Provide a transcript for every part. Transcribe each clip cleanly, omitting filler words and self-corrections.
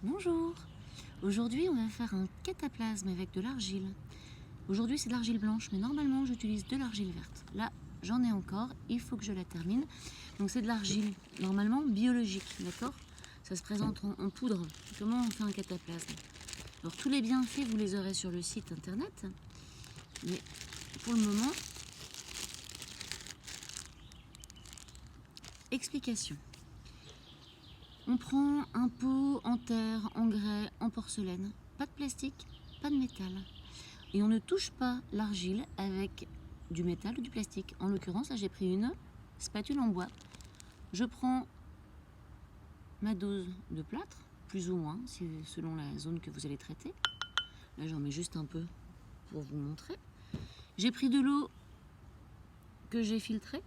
Bonjour. Aujourd'hui on va faire un cataplasme avec de l'argile. Aujourd'hui c'est de l'argile blanche, mais normalement j'utilise de l'argile verte. Là j'en ai encore, il faut que je la termine. Donc c'est de l'argile normalement biologique, d'accord? Ça se présente en poudre. Comment on fait un cataplasme? Alors tous les bienfaits vous les aurez sur le site internet, mais pour le moment, explication. On prend un pot en terre, en grès, en porcelaine, pas de plastique, pas de métal. Et on ne touche pas l'argile avec du métal ou du plastique. En l'occurrence, là j'ai pris une spatule en bois. Je prends ma dose de plâtre, plus ou moins, selon la zone que vous allez traiter. Là j'en mets juste un peu pour vous montrer. J'ai pris de l'eau que j'ai filtrée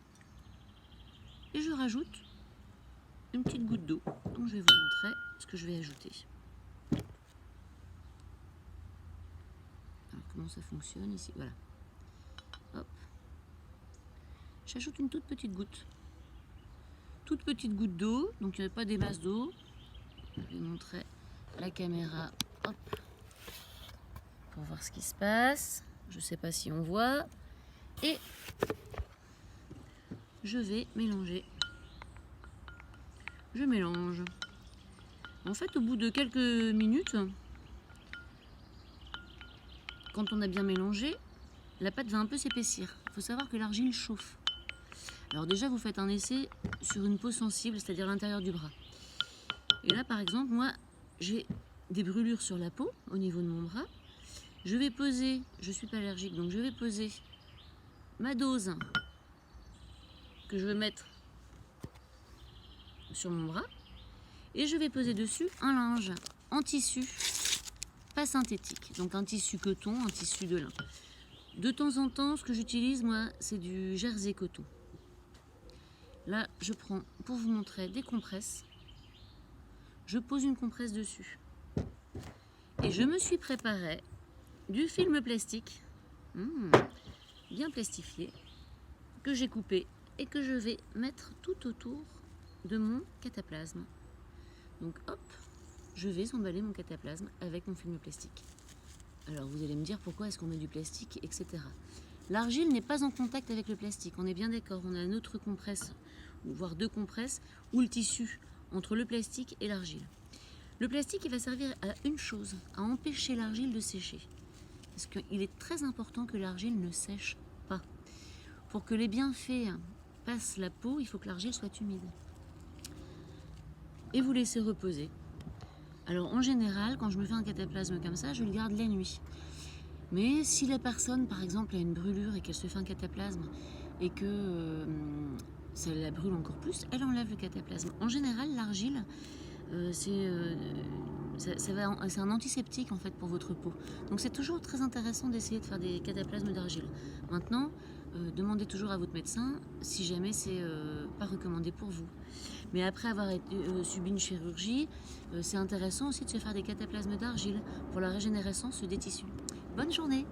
et je rajoute une petite goutte d'eau. Donc je vais vous montrer ce que je vais ajouter. Alors comment ça fonctionne ici? Voilà. Hop. J'ajoute une toute petite goutte. Toute petite goutte d'eau, donc il n'y a pas des masses d'eau. Je vais montrer à la caméra. Hop. Pour voir ce qui se passe. Je ne sais pas si on voit. Et je vais mélanger. Je mélange. En fait, au bout de quelques minutes, quand on a bien mélangé, la pâte va un peu s'épaissir. Il faut savoir que l'argile chauffe. Alors déjà, vous faites un essai sur une peau sensible, c'est-à-dire l'intérieur du bras. Et là, par exemple, moi, j'ai des brûlures sur la peau, au niveau de mon bras. Je vais poser, je ne suis pas allergique, donc je vais poser ma dose que je vais mettre sur mon bras. Et je vais poser dessus un linge en tissu, pas synthétique. Donc un tissu coton, un tissu de lin. De temps en temps, ce que j'utilise, moi, c'est du jersey coton. Là, je prends, pour vous montrer, des compresses. Je pose une compresse dessus. Et je me suis préparé du film plastique, bien plastifié, que j'ai coupé et que je vais mettre tout autour de mon cataplasme. Donc hop, je vais emballer mon cataplasme avec mon film plastique. Alors vous allez me dire pourquoi est-ce qu'on met du plastique, etc. L'argile n'est pas en contact avec le plastique, on est bien d'accord. On a notre compresse, voire deux compresses, ou le tissu entre le plastique et l'argile. Le plastique, il va servir à une chose, à empêcher l'argile de sécher. Parce qu'il est très important que l'argile ne sèche pas. Pour que les bienfaits passent la peau, il faut que l'argile soit humide. Et vous laissez reposer. Alors en général, quand je me fais un cataplasme comme ça, je le garde la nuit. Mais si la personne, par exemple, a une brûlure et qu'elle se fait un cataplasme et que ça la brûle encore plus, elle enlève le cataplasme. En général, l'argile, c'est un antiseptique en fait pour votre peau. Donc c'est toujours très intéressant d'essayer de faire des cataplasmes d'argile. Maintenant, demandez toujours à votre médecin si jamais c'est pas recommandé pour vous. Mais après avoir subi une chirurgie, c'est intéressant aussi de se faire des cataplasmes d'argile pour la régénérescence des tissus. Bonne journée!